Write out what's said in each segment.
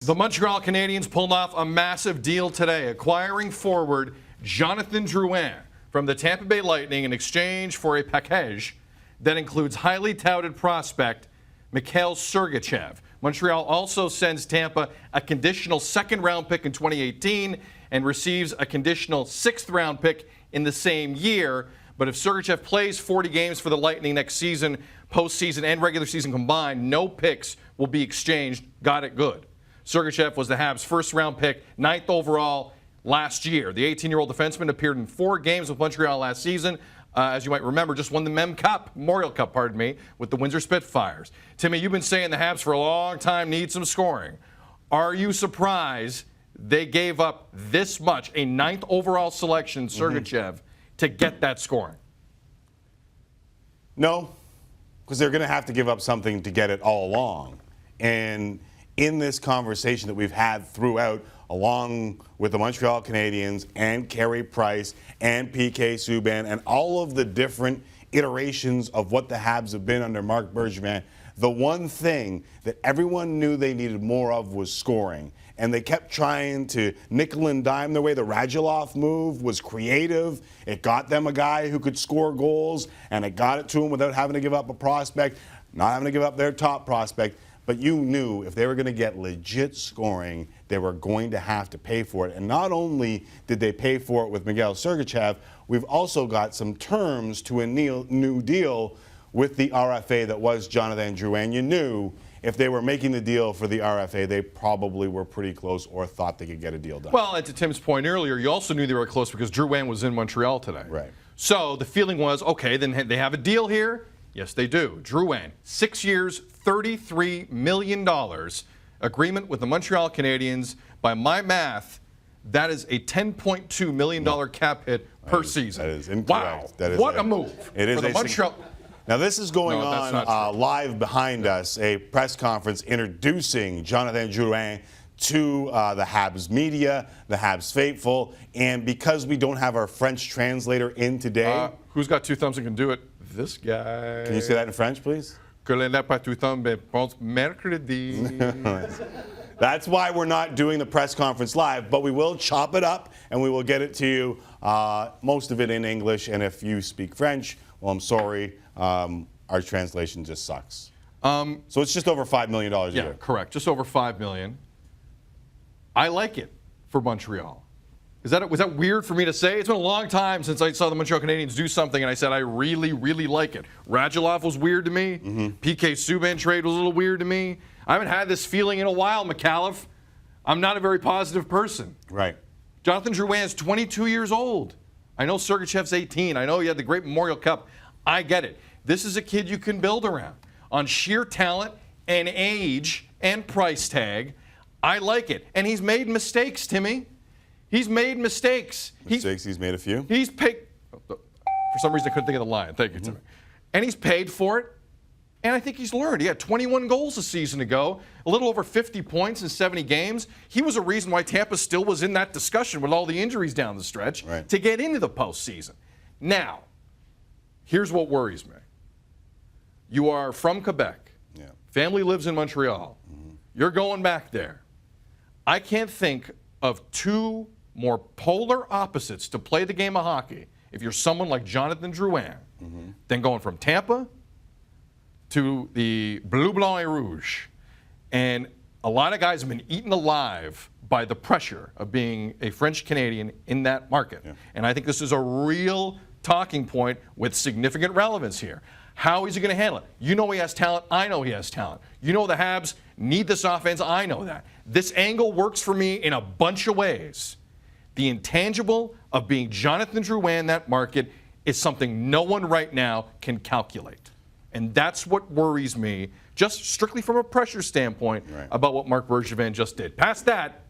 The Montreal Canadiens pulled off a massive deal today, acquiring forward Johnathan Drouin from the Tampa Bay Lightning in exchange for a package that includes highly touted prospect Mikhail Sergachev. Montreal also sends Tampa a conditional second-round pick in 2018 and receives a conditional sixth-round pick in the same year. But if Sergachev plays 40 games for the Lightning next season, postseason and regular season combined, no picks will be exchanged. Got it good. Sergachev was the Habs' first-round pick, 9th overall last year. The 18-year-old defenseman appeared in 4 games with Montreal last season. As you might remember, just won the Memorial Cup, with the Windsor Spitfires. Timmy, you've been saying the Habs for a long time need some scoring. Are you surprised they gave up this much, a 9th overall selection, Sergachev, to get that scoring? No, because they're going to have to give up something to get it all along. And in this conversation that we've had throughout, along with the Montreal Canadiens and Carey Price and PK Subban and all of the different iterations of what the Habs have been under Marc Bergevin, the one thing that everyone knew they needed more of was scoring. And they kept trying to nickel and dime their way. The Radulov move was creative. It got them a guy who could score goals, and it got it to them without having to give up a prospect, not having to give up their top prospect. But you knew if they were going to get legit scoring, they were going to have to pay for it. And not only did they pay for it with Mikhail Sergachev, we've also got some terms to a new deal with the RFA that was Johnathan Drouin. You knew if they were making the deal for the RFA, they probably were pretty close or thought they could get a deal done. Well, and to Tim's point earlier, you also knew they were close because Drouin was in Montreal today. Right. So the feeling was, okay, then they have a deal here. Yes, they do. Drouin, 6 years, $33 million agreement with the Montreal Canadiens. By my math, that is a $10.2 million cap hit per season. That is incorrect. Wow. That is what a move. It is for the Montreal. Now, this is going on live behind us, a press conference introducing Johnathan Drouin to the Habs media, the Habs faithful, and because we don't have our French translator in today. Who's got 2 thumbs and can do it? This guy. Can you say that in French, please? Que n'a pas 2 thumbs, mais pense mercredi. That's why we're not doing the press conference live, but we will chop it up and we will get it to you, most of it in English. And if you speak French, well, I'm sorry, our translation just sucks. So it's just over $5 million a year. Yeah, correct. Just over $5 million. I like it for Montreal. Was that weird for me to say? It's been a long time since I saw the Montreal Canadiens do something, and I said I really, really like it. Radulov was weird to me. PK Subban trade was a little weird to me. I haven't had this feeling in a while, McAuliffe. I'm not a very positive person. Right. Johnathan Drouin is 22 years old. I know Sergachev's 18. I know he had the great Memorial Cup. I get it. This is a kid you can build around. On sheer talent and age and price tag, I like it. And he's made mistakes, Timmy. He's made mistakes. He's made a few. He's paid. For some reason, I couldn't think of the line. Thank you, Timmy. And he's paid for it. And I think he's learned. He had 21 goals a season ago, a little over 50 points in 70 games. He was a reason why Tampa still was in that discussion with all the injuries down the stretch to get into the postseason. Now, here's what worries me. You are from Quebec. Yeah. Family lives in Montreal. You're going back there. I can't think of 2 more polar opposites to play the game of hockey if you're someone like Johnathan Drouin than going from Tampa to the Bleu, Blanc, et Rouge. And a lot of guys have been eaten alive by the pressure of being a French Canadian in that market. Yeah. And I think this is a real talking point with significant relevance here. How is he going to handle it? You know he has talent. I know he has talent. You know the Habs need this offense. I know that. This angle works for me in a bunch of ways. The intangible of being Johnathan Drouin in that market is something no one right now can calculate. And that's what worries me, just strictly from a pressure standpoint, about what Marc Bergevin just did. Past that,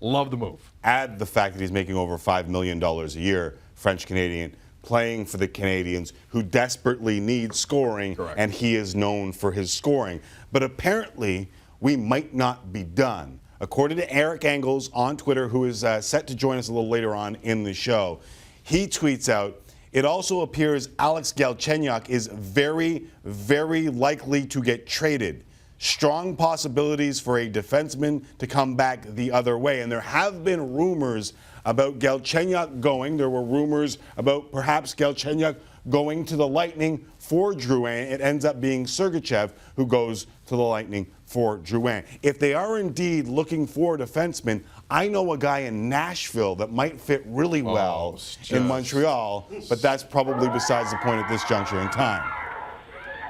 love the move. Add the fact that he's making over $5 million a year, French-Canadian, playing for the Canadiens, who desperately need scoring, and he is known for his scoring. But apparently, we might not be done. According to Eric Engels on Twitter, who is set to join us a little later on in the show, he tweets out, it also appears Alex Galchenyuk is very, very likely to get traded. strong possibilities for a defenseman to come back the other way. And there have been rumors about Galchenyuk going. There were rumors about perhaps Galchenyuk going to the Lightning for Drouin. It ends up being Sergachev who goes to the Lightning for Drouin. If they are indeed looking for a defenseman, I know a guy in Nashville that might fit really well in Montreal, but that's probably besides the point at this juncture in time.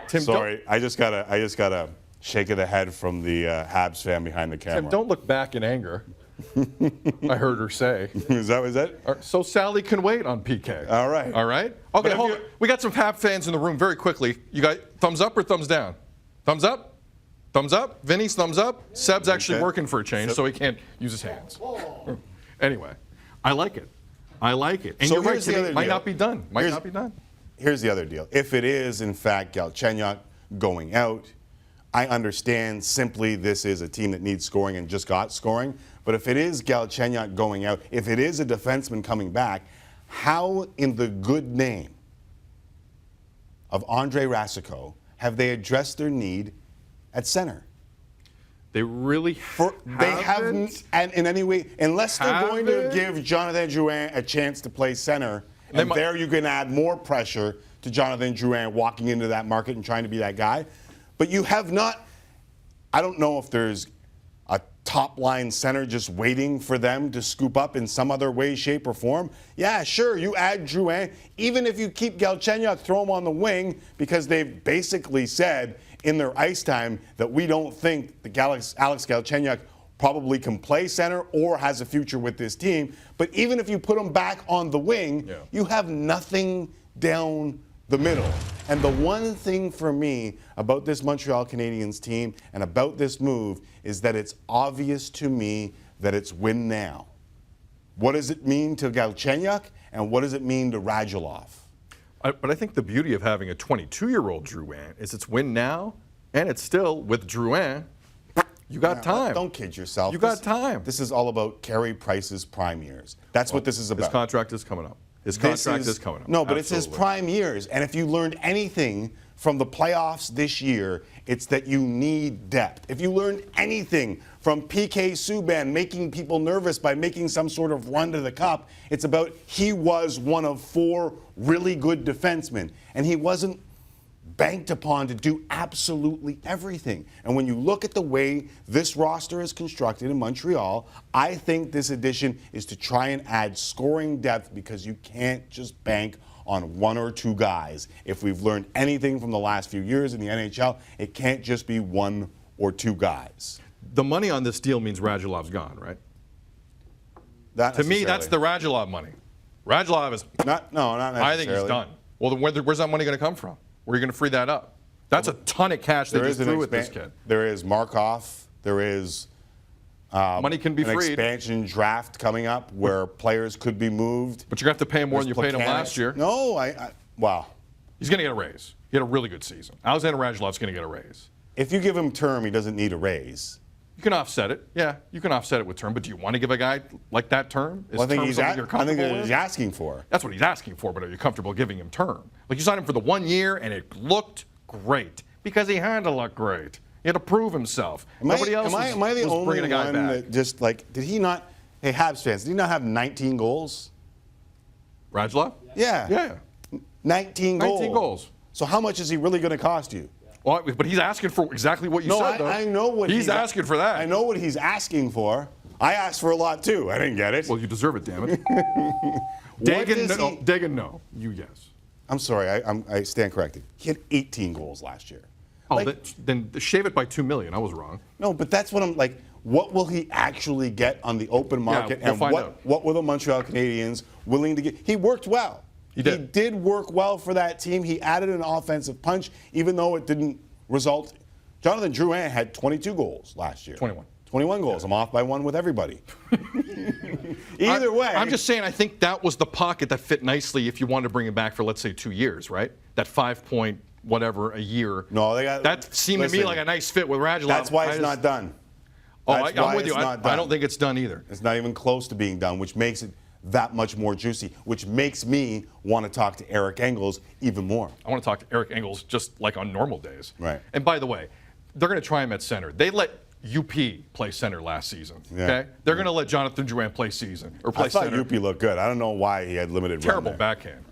Tim, sorry, I just got a shake of the head from the Habs fan behind the camera. Tim, don't look back in anger. I heard her say. Is that? So Sally can wait on PK. All right. All right. Okay, hold on. We got some Hab fans in the room very quickly. You got thumbs up or thumbs down? Thumbs up? Thumbs up? Vinny's thumbs up? Seb's actually working for a change, so he can't use his hands. Anyway, I like it. I like it. And So you're right, here's the Timmy, other might deal. not be done. Might not be done. Here's the other deal. If it is, in fact, Galchenyuk going out, I understand simply this is a team that needs scoring and just got scoring. But if it is Galchenyuk going out, if it is a defenseman coming back, how in the good name of Andre Rasico have they addressed their need at center? They really They haven't, and in any way, unless they're going to give Johnathan Drouin a chance to play center, and there you can add more pressure to Johnathan Drouin walking into that market and trying to be that guy. But you have not, I don't know if there's a top line center just waiting for them to scoop up in some other way, shape, or form. Yeah, sure, you add Drouin. Even if you keep Galchenyuk, throw him on the wing, because they've basically said in their ice time that we don't think that Alex Galchenyuk probably can play center or has a future with this team. But even if you put him back on the wing, you have nothing down the middle. And the one thing for me about this Montreal Canadiens team and about this move is that it's obvious to me that it's win now. What does it mean to Galchenyuk, and what does it mean to Radulov? But I think the beauty of having a 22-year-old Drouin is it's win now, and it's still, with Drouin, you got time. Don't kid yourself. You got time. This is all about Carey Price's prime years. That's what this is about. His contract is coming up. His contract is coming up. No, but it's his prime years. And if you learned anything from the playoffs this year, it's that you need depth. If you learned anything from PK Subban making people nervous by making some sort of run to the cup, it's about he was one of 4 really good defensemen. And he wasn't banked upon to do absolutely everything. And when you look at the way this roster is constructed in Montreal, I think this addition is to try and add scoring depth, because you can't just bank on 1 or 2 guys. If we've learned anything from the last few years in the NHL, it can't just be 1 or 2 guys. The money on this deal means Radulov's gone, right? To me, that's the Radulov money. Radulov is not necessarily. I think he's done. Well, then where's that money going to come from? Where are you going to free that up? That's a ton of cash they just threw at this kid. There is Markov. There is money can be an freed. Expansion draft coming up where players could be moved. But you're going to have to pay him more than you paid him last year. No, wow. He's going to get a raise. He had a really good season. Alexander Radulov's going to get a raise. If you give him term, he doesn't need a raise. You can offset it. Yeah, you can offset it with term. But do you want to give a guy like that term? I think he's asking for. That's what he's asking for, but are you comfortable giving him term? Like, you signed him for the 1 year, and it looked great because he had to look great. He had to prove himself. Nobody else was bringing a guy back. That just did he not? Hey, Habs fans, did he not have 19 goals? Radulov? Yeah. Yeah. 19 goals. 19 goals. So how much is he really going to cost you? Well, but he's asking for exactly what you said, though. I know what he's asking for that. I know what he's asking for. I asked for a lot, too. I didn't get it. Well, you deserve it, damn it. Dagan, no. You, yes. I'm sorry. I stand corrected. He had 18 goals last year. Oh, then shave it by $2 million. I was wrong. No, but that's what I'm like. What will he actually get on the open market? Yeah, we'll find out. What were the Montreal Canadiens willing to get? He worked well. He did. He did work well for that team. He added an offensive punch, even though it didn't result. Johnathan Drouin had 22 goals last year. 21 goals. I'm off by 1 with everybody. Either way. I'm just saying, I think that was the pocket that fit nicely if you wanted to bring him back for, let's say, 2 years, right? That 5 point whatever a year. No, that seemed to me like a nice fit with Radulov. That's why it's not done. I'm with you. I don't think it's done either. It's not even close to being done, which makes it that much more juicy, which makes me want to talk to Eric Engels even more. I want to talk to Eric Engels just like on normal days. Right. And by the way, they're going to try him at center. They let UP play center last season. Yeah. Okay, they're going to let Johnathan Drouin play I thought center. UP looked good. I don't know why he had limited run Terrible there. backhand.